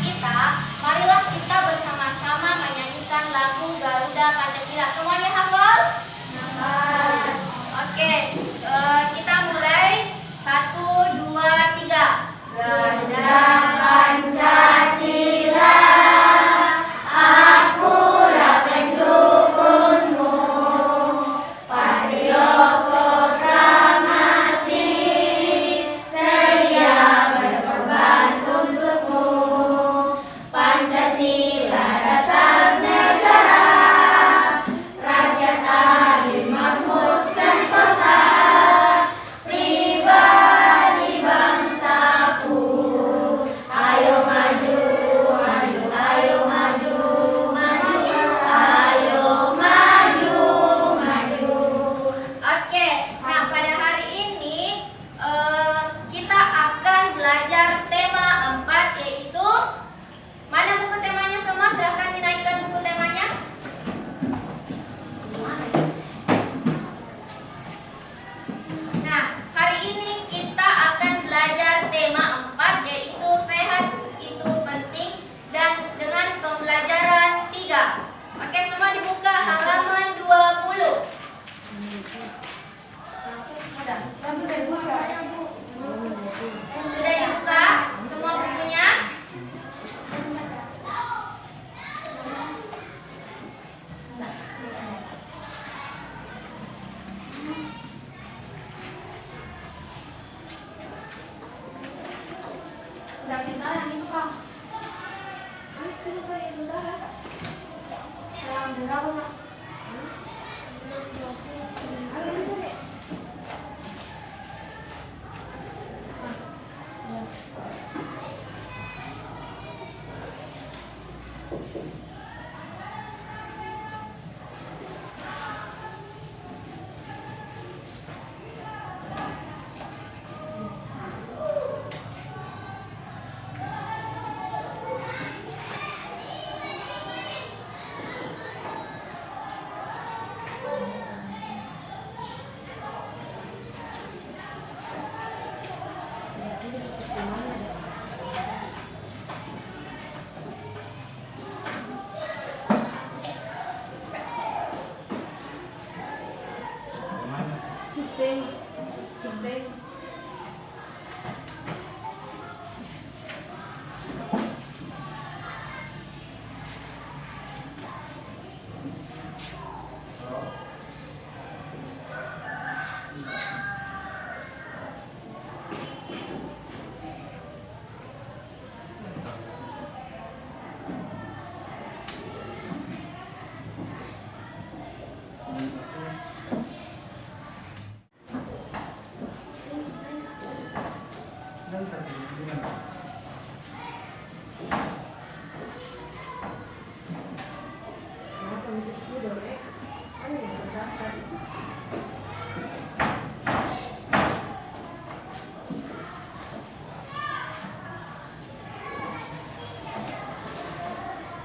kita, marilah kita bersama-sama menyanyikan lagu Garuda Pancasila. Semuanya hafal? Hafal. Oke, kita mulai. 1, 2, 3. Garuda Pancasila, akulah pendukungmu. Patriot proklamasi, sedia berkorban untukmu. Pancasila dasar negara, rakyat adil makmur sentosa, pribadi bangsaku. Ayo maju, maju, ayo maju, maju, ayo maju, maju. Oke, nah pada hari ini kita akan belajar tema 4, yaitu mana buku temanya semua? Silahkan dinaikkan buku temanya. Nah, hari ini kita akan belajar tema 4, yaitu sehat itu penting, dan dengan pembelajaran 3. Oke, semua dibuka halaman 20. Sudah dibuka semua bukunya? Udah pintar yang itu, Kak.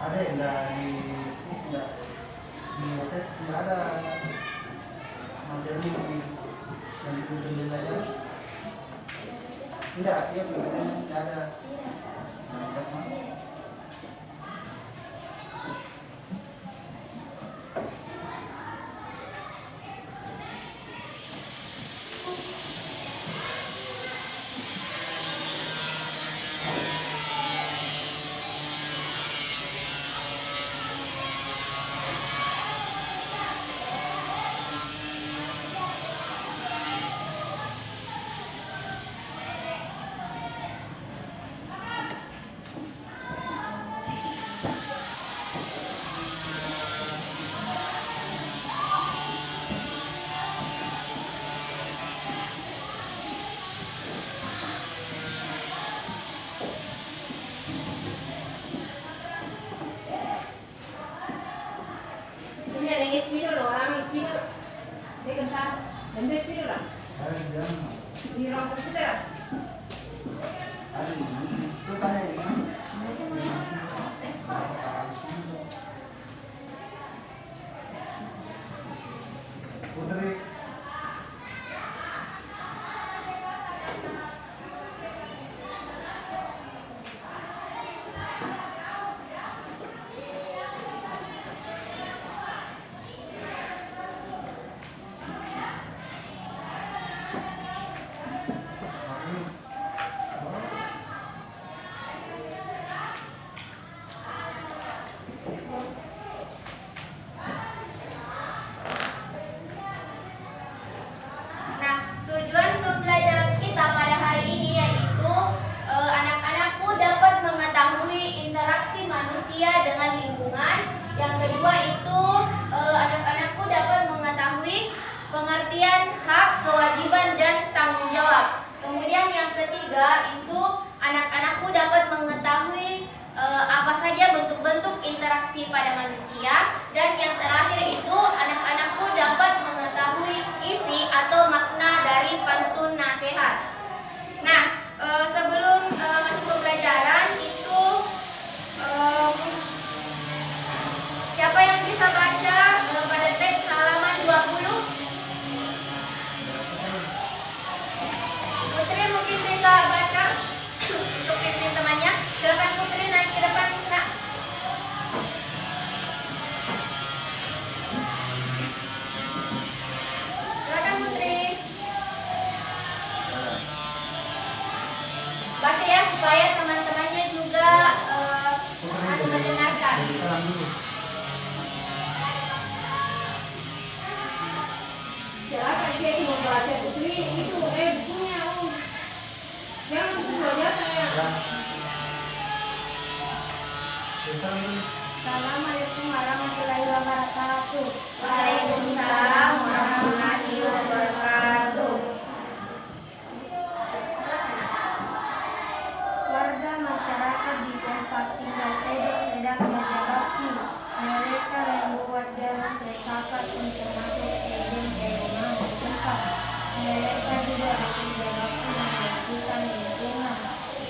Ada yang enggak website, enggak ada materi yang dituntun aja. Enggak, dia enggak ada. Yang kedua itu anak-anakku dapat mengetahui pengertian hak, kewajiban, dan tanggung jawab. Kemudian yang ketiga itu anak-anakku dapat mengetahui apa saja bentuk-bentuk interaksi pada manusia. Dan yang terakhir itu anak-anakku dapat mengetahui isi atau makna dari pantun nasihat. Nah, sebelum masuk pembelajaran itu siapa yang bisa baca pada teks halaman 20? Putri mungkin bisa baca untuk pimpin temannya. Silakan Putri naik ke depan, Nak. Silakan Putri. Baca ya supaya teman-temannya juga mendengarkan. Salam dulu. Silakan dia mau baca Putri itu bukunya jangan buku aja ya. Salam dulu. Assalamualaikum warahmatullahi wabarakatuh. Waalaikumsalam warahmatullahi wabarakatuh. Warga masyarakat di tempat tinggal saya sedang menjawabki. Mereka membuat jalan setapak untuk masuk ke rumah tempat. Mereka juga akan menjawabki membersihkan lingkungan.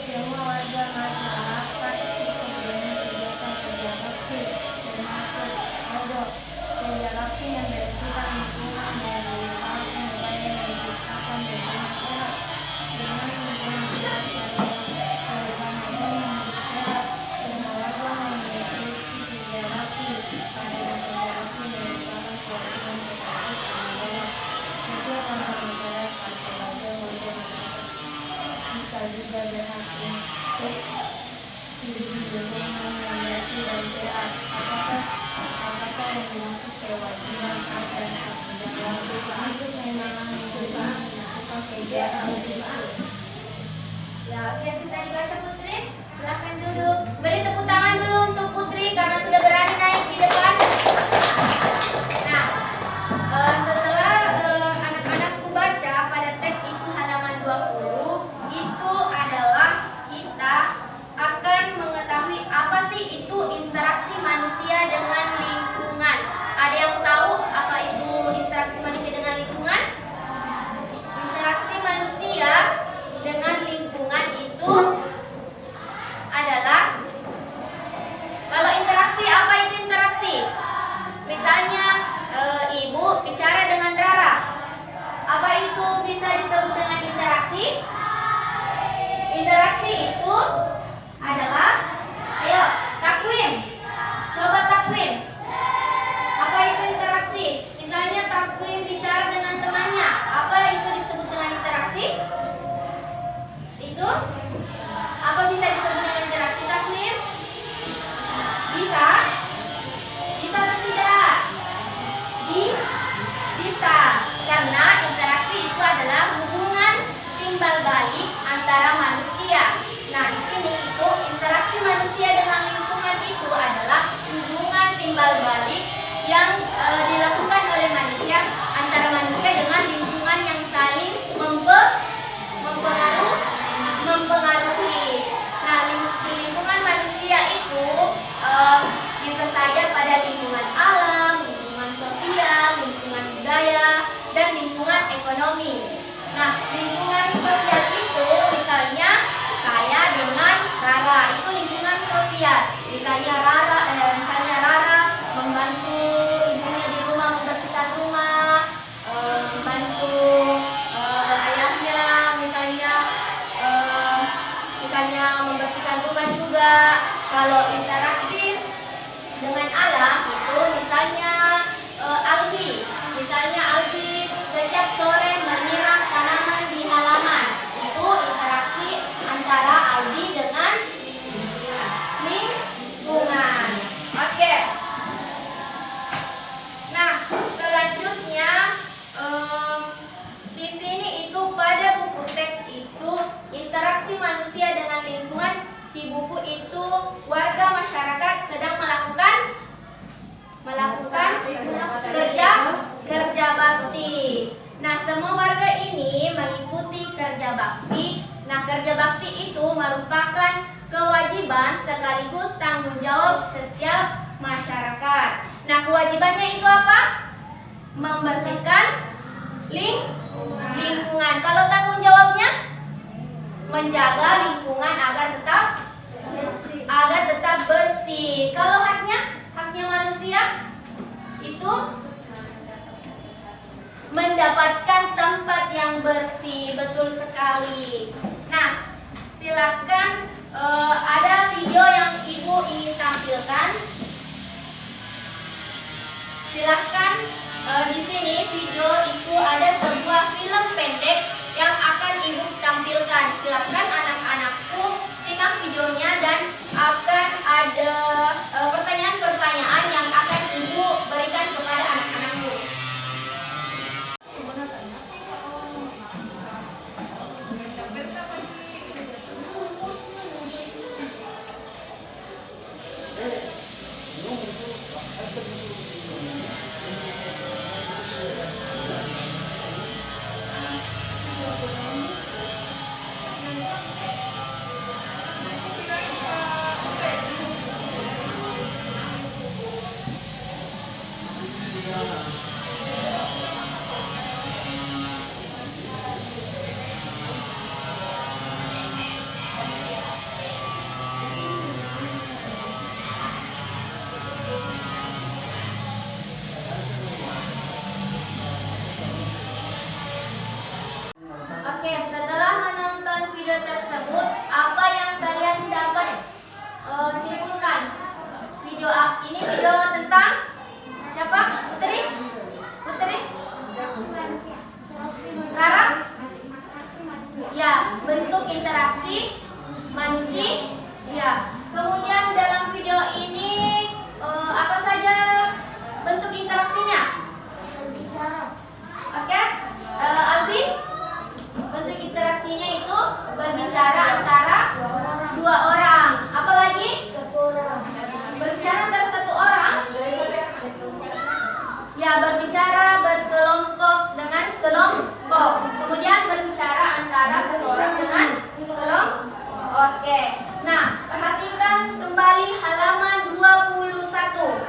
Semua warga masyarakat ikut dengan kegiatan bakti, termasuk kodok. Kerja bakti membersihkan lingkungan dan merupakan upaya menciptakan lingkungan sehat. Dengan lingkungan sehat juga berhasil untuk hidup di lingkungan yang bersih dan sehat. Apakah yang dimaksud kewajiban dan tanggung jawab itu memang melakukan kegiatan Ya, oke, sudah dibaca Putri. Silahkan duduk. Beri tepuk tangan dulu untuk Putri karena sudah berani naik di depan. Nah, setelah anak-anakku baca pada teks itu halaman 20, itu adalah kita akan mengetahui apa sih itu interaksi manusia dengan lingkungan. Ada yang tahu apa itu interaksi manusia dengan lingkungan? Interaksi manusia dengan lingkungan itu adalah, kalau interaksi, apa itu interaksi? Misalnya ibu bicara dengan Rara, apa itu bisa disebut dengan interaksi? Interaksi itu adalah, ayo takwim, coba takwim. Apa itu interaksi? Misalnya takwim bicara dengan temannya, apa itu disebut dengan interaksi? Itu apa bisa disebut dengan interaksi takwim? Bisa? Bisa atau tidak? Bisa, karena interaksi itu adalah hubungan timbal balik antara manusia. Nah, di sini itu interaksi manusia dengan lingkungan itu adalah hubungan timbal balik yang dilakukan oleh manusia antara manusia dengan lingkungan yang saling mempengaruhi. Nah, di lingkungan manusia itu bisa saja pada lingkungan alam, lingkungan sosial, lingkungan budaya, dan lingkungan ekonomi. Nah, lingkungan sosial itu misalnya saya dengan Rara, itu lingkungan sosial. Misalnya Rara membantu ibunya di rumah membersihkan rumah, membantu ayahnya misalnya membersihkan rumah juga. Kalau interaksi dengan alam itu misalnya Aldi setiap sore menyiram tanaman di halaman. Itu interaksi antara Aldi dengan lingkungan. Oke. Nah, selanjutnya di sini itu pada buku teks itu interaksi manusia dengan lingkungan, di buku itu warga masyarakat setiap masyarakat. Nah, kewajibannya itu apa? Membersihkan lingkungan. Kalau tanggung jawabnya menjaga lingkungan agar tetap bersih. Kalau haknya manusia itu mendapatkan tempat yang bersih. Betul sekali. Nah, silahkan ada video yang Ibu ingin tampilkan. Silahkan di sini video itu ada sebuah film pendek yang akan Ibu tampilkan. Silahkan anak-anakku simak videonya dan akan ada pertanyaan-pertanyaan yang akan Ibu berikan kepada anak-anakku. Oke, setelah menonton video tersebut, apa yang kalian dapat simpulkan? Video ini video tentang siapa? Putri? Rara? Ya, bentuk interaksi manusia. Ya. Kemudian dalam video ini apa saja bentuk interaksinya? Oke, Albi? Bentuk interaksinya itu berbicara antara dua orang. Apalagi? Berbicara antara satu orang. Ya, berbicara berkelompok dengan kelompok. Kemudian berbicara antara satu orang dengan kelompok. Oke. Nah, perhatikan kembali halaman 21.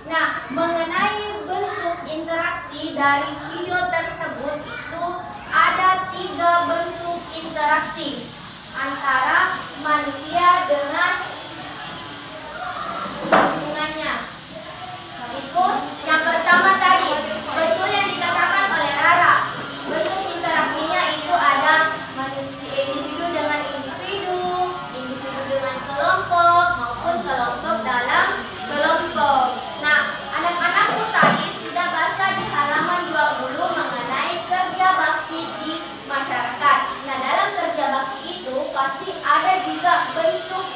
Nah, mengenai bentuk interaksi dari video tersebut itu ada 3 bentuk interaksi antara manusia dengan lingkungannya. Itu yang pertama tadi, betul yang dikatakan oleh Rara. Bentuk interaksinya itu ada manusia individu dengan individu dengan kelompok maupun kelompok dalam kelompok. Nah, anak-anakku tadi sudah baca di halaman 20 mengenai kerja bakti di masyarakat. Nah, dalam kerja bakti itu pasti ada juga bentuk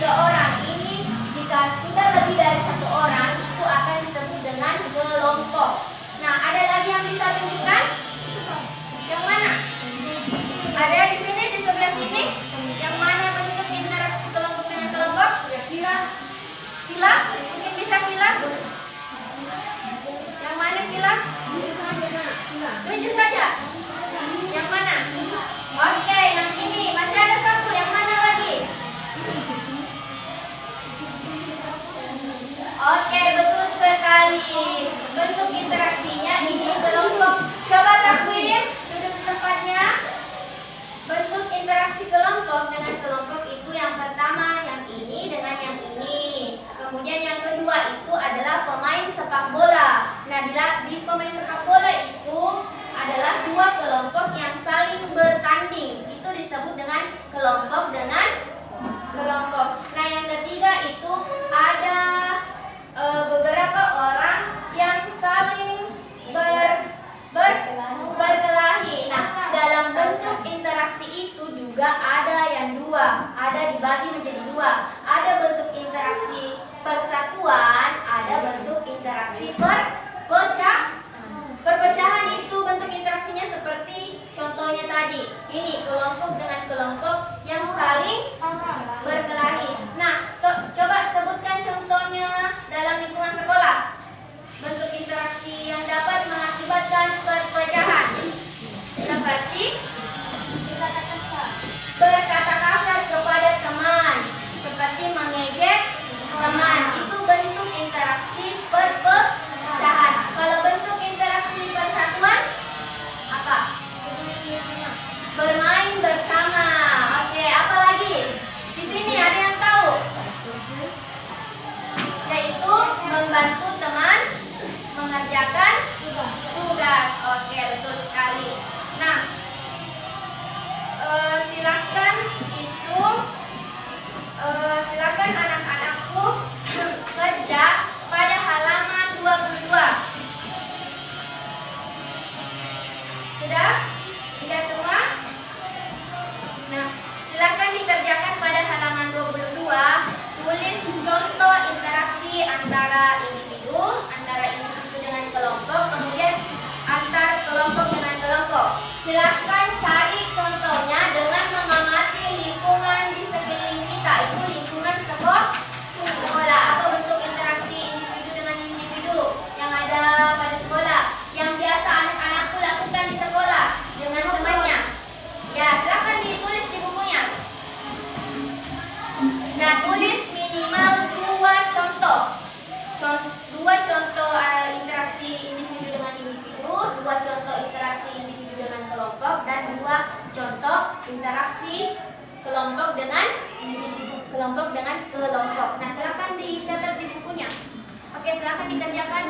orang. Ini jika sudah lebih dari satu orang itu akan disebut dengan kelompok. Nah, ada lagi yang bisa tunjukkan? Yang mana? Ada di sini, di sebelah sini. Yang mana bentuk interaksi kelompok dengan kelompok? Kila? Mungkin bisa kila? Yang mana kila? Tunjuk saja. Yang mana? Oke, yang ini. Masih ada satu. Yang mana lagi? Oke, betul sekali. Bentuk interaksinya ini kelompok. Coba takwim, duduk di tempatnya. Bentuk interaksi kelompok dengan kelompok itu yang pertama yang ini dengan yang ini. Kemudian yang kedua itu adalah pemain sepak bola. Nah, di pemain sepak bola itu adalah dua kelompok yang saling bertanding. Itu disebut dengan kelompok dengan kelompok. Nah, yang ketiga itu ada beberapa orang yang saling berkelahi. Nah, dalam bentuk interaksi itu juga ada yang dua, ada dibagi menjadi dua. Ada bentuk interaksi persatuan, ada bentuk interaksi perpecahan. Itu bentuk interaksinya seperti contohnya tadi. Ini kelompok dengan kelompok yang saling berkelahi. Nah, coba sebutkan contohnya dalam lingkungan sekolah. Bentuk interaksi yang dapat mengakibatkan perpecahan. Seperti berkata kasar kepada teman, seperti mengejek teman. Itu bentuk interaksi perpecahan. Kalau bentuk interaksi persatuan apa? Bermain bersama. Oke, apa lagi? Di sini ada yang tahu? Yaitu membantu teman mengerjakan tugas. Oke, betul sekali. Nah, silakan anak-anakku kerja pada halaman 22. Sudah? Lihat semua? Nah, silakan dikerjakan pada halaman 22. Tulis contoh interaksi antara individu dengan kelompok, kemudian antar kelompok dengan kelompok. Silakan cari contohnya dengan mengamati lingkungan di sekeliling kita. Itu lingkungan sekolah. Apa bentuk interaksi individu dengan individu yang ada pada sekolah, yang biasa anak-anakku lakukan di sekolah dengan temannya? Ya, silakan ditulis di bukunya. Nah, tulis minimal dua contoh interaksi individu dengan individu, dua contoh interaksi individu dengan kelompok, dan dua contoh interaksi kelompok dengan individu, kelompok dengan kelompok. Nah, silakan dicatat di bukunya. Oke, silakan dikerjakan.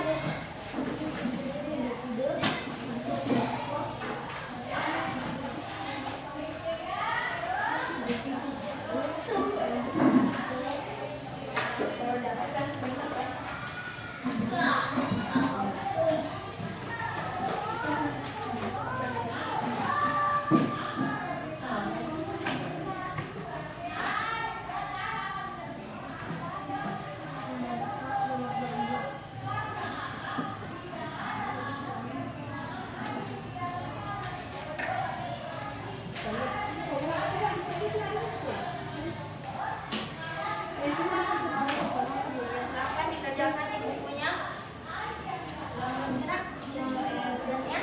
Silakan dikerjakan di bukunya. Tugasnya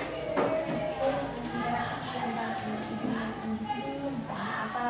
apa?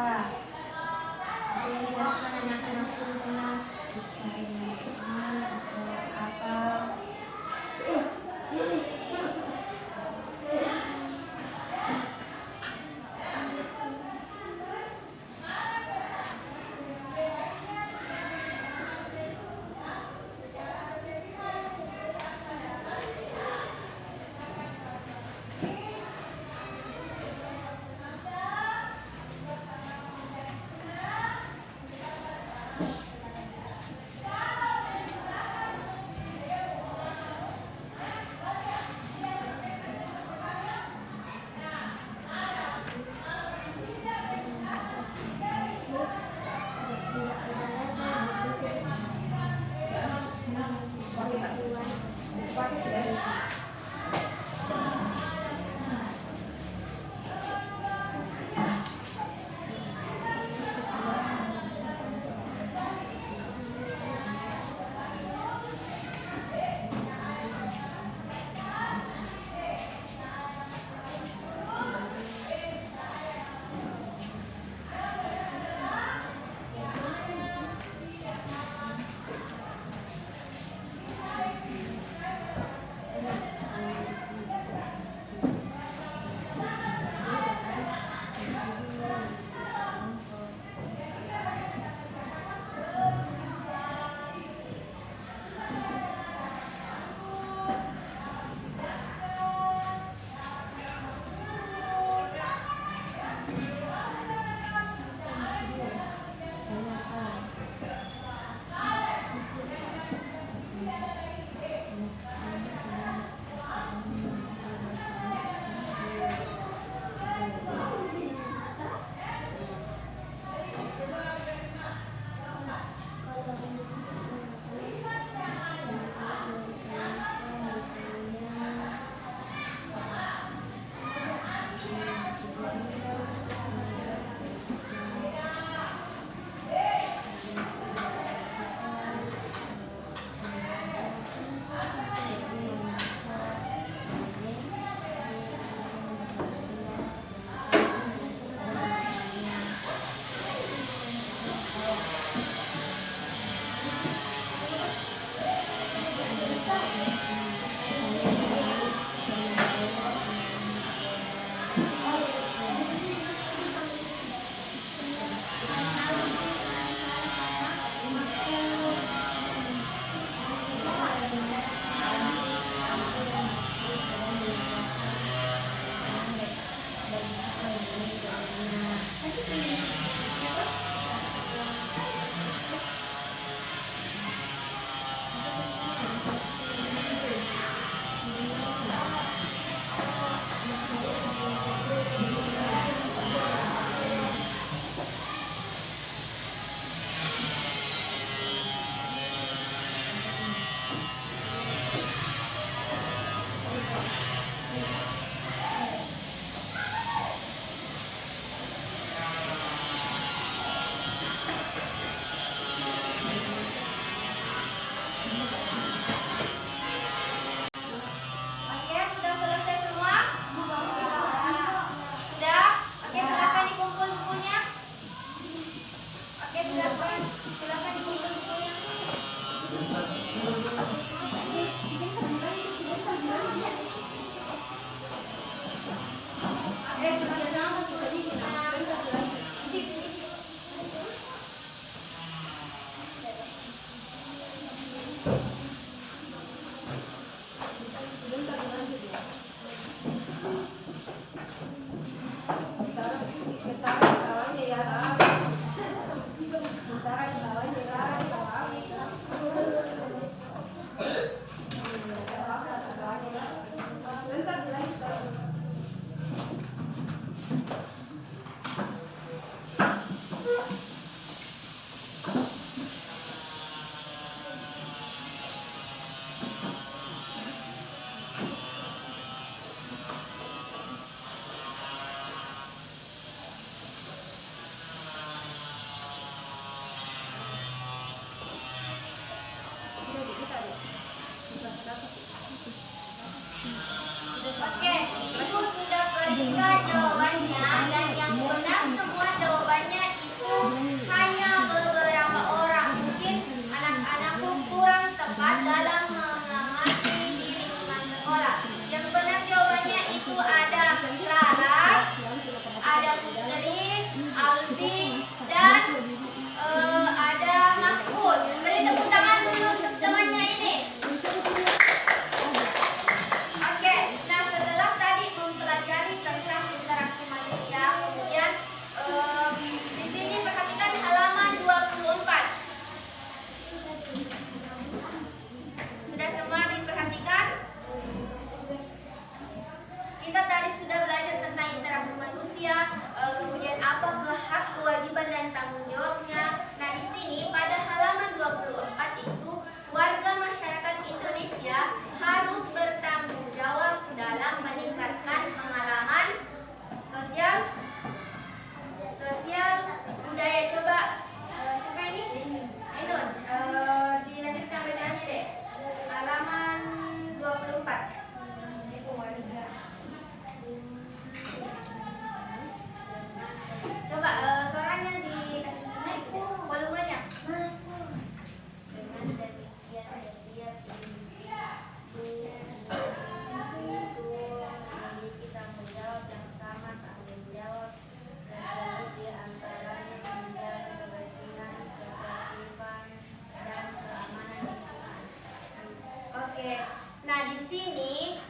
sini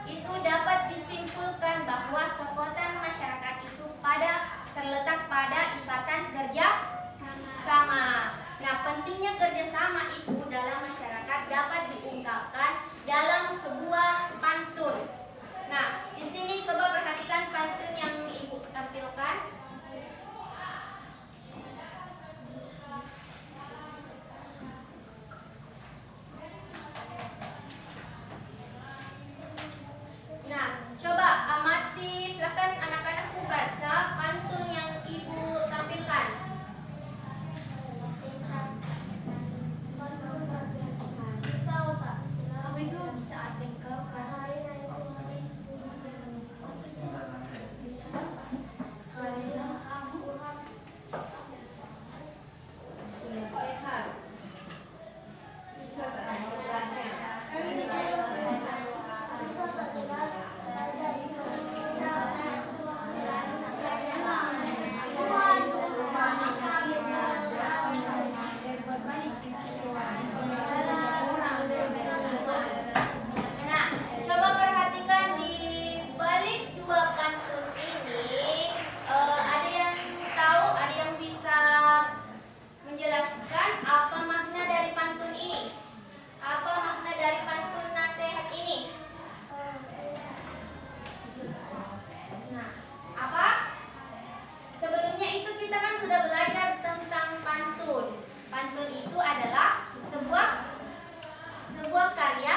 itu dapat disimpulkan bahwa kekuatan masyarakat itu terletak pada ikatan kerja sama. Nah, pentingnya kerjasama itu dalam masyarakat dapat diungkapkan dalam sebuah pantun. Nah, di sini coba perhatikan pantun yang Ibu tampilkan. Nah, coba amati, silakan anak-anakku baca pantun yang Ibu tampilkan. Apa itu bisa artikel karena bisa karena kamu sehat bisa Nah, coba perhatikan di balik dua pantun ini, ada yang tahu, ada yang bisa menjelaskan apa makna dari pantun ini? Apa makna dari pantun nasihat ini? Nah, apa? Sebelumnya itu kita kan sudah belajar tentang pantun. Pantun itu adalah sebuah karya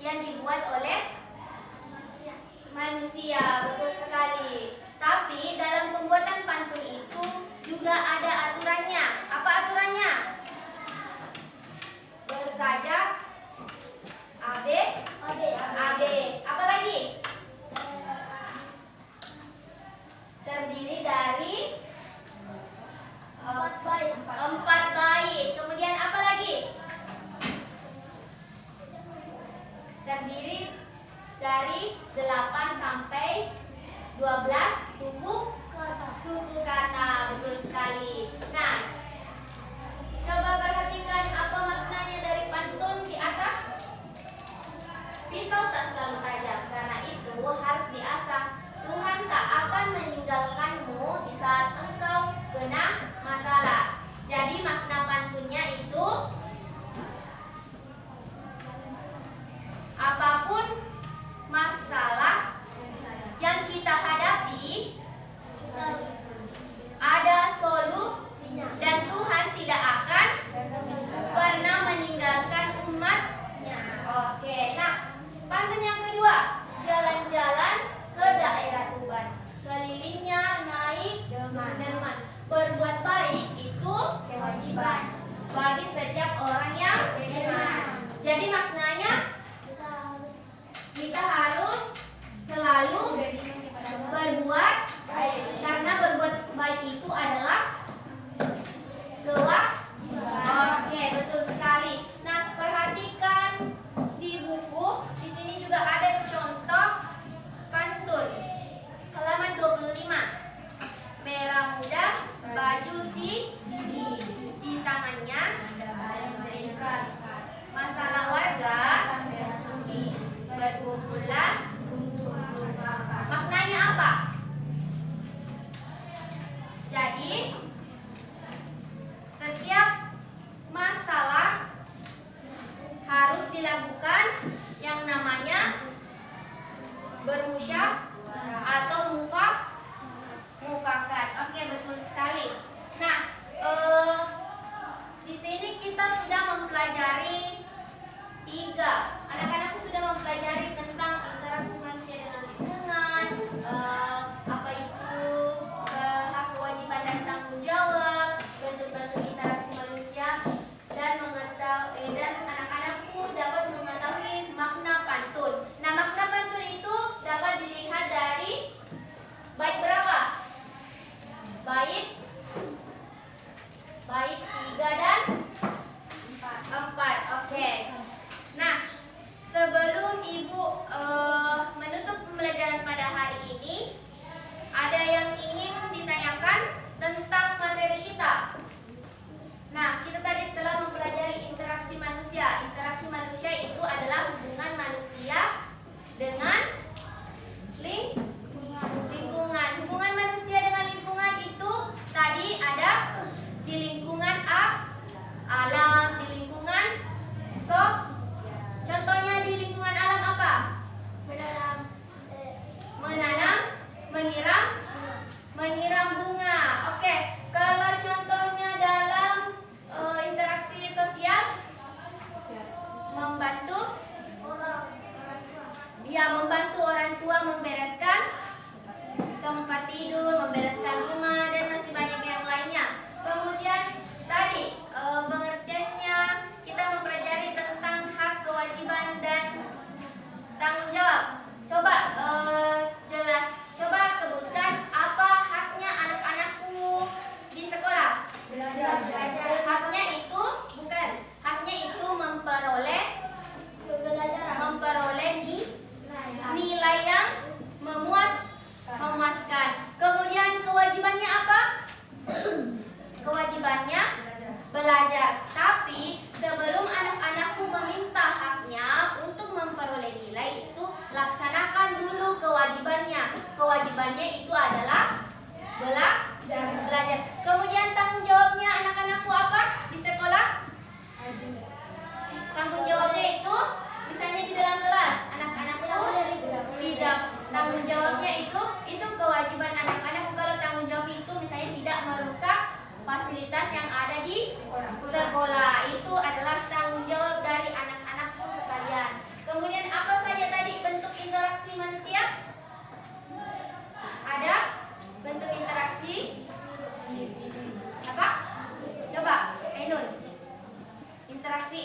yang dibuat oleh manusia, betul sekali. Tapi dalam pembuatan pantun itu juga ada aturannya. Apa aturannya? Bersajak AB. Apa lagi? Terdiri dari empat bait. Kemudian apa lagi? Terdiri dari 8 sampai 12 suku kata. Betul sekali. Nah, coba perhatikan apa maknanya dari pantun di atas. Pisau tak selalu tajam, karena itu harus diasah. Tuhan tak akan meninggalkanmu di saat engkau kena masalah. Jadi makna pantunnya itu, apapun masalah yang kita hadapi, ada solusinya, dan Tuhan tidak akan pernah meninggalkan umatnya. Oke, nah pantun yang kedua, jalan-jalan ke daerah Tuban, kelilingnya naik delman. Berbuat baik itu kewajiban bagi setiap orang yang beriman. Jadi maknanya kita harus selalu berbuat baik, karena berbuat baik itu adalah kewajiban. Oke, betul sekali. Nah, perhatikan di buku, di sini juga ada contoh pantun. Halaman 25. Merah muda baju si bibi, di tangannya ada barang seringkat. Masalah warga berkumpulan untuk berbakat. Maknanya apa? Jadi setiap masalah harus dilakukan yang namanya bermusyawarah atau mufakat. Oke, betul sekali. Nah, di sini kita sudah mempelajari anak-anakku sudah mempelajari tentang interaksi manusia dengan lingkungan, apa itu hak, kewajiban dan tanggung jawab, bentuk-bentuk interaksi manusia, dan anak-anakku dapat mengetahui makna pantun. Nah, makna pantun itu dapat dilihat dari bait berapa? Bait 3 dan 4. Oke. Nah, belajar. Tapi sebelum anak-anakku meminta haknya untuk memperoleh nilai itu, laksanakan dulu kewajibannya. Kewajibannya itu adalah belajar. Kemudian tanggung jawabnya anak-anakku apa di sekolah? Tanggung jawabnya itu misalnya di dalam kelas, anak-anakku tidak. Tanggung jawabnya itu kewajiban anak-anakku. Kalau tanggung jawab itu misalnya tidak merusak fasilitas yang ada di sekolah, itu adalah tanggung jawab dari anak-anakku sekalian. Kemudian apa saja tadi bentuk interaksi manusia? Ada bentuk interaksi apa? Coba, Ainun. Interaksi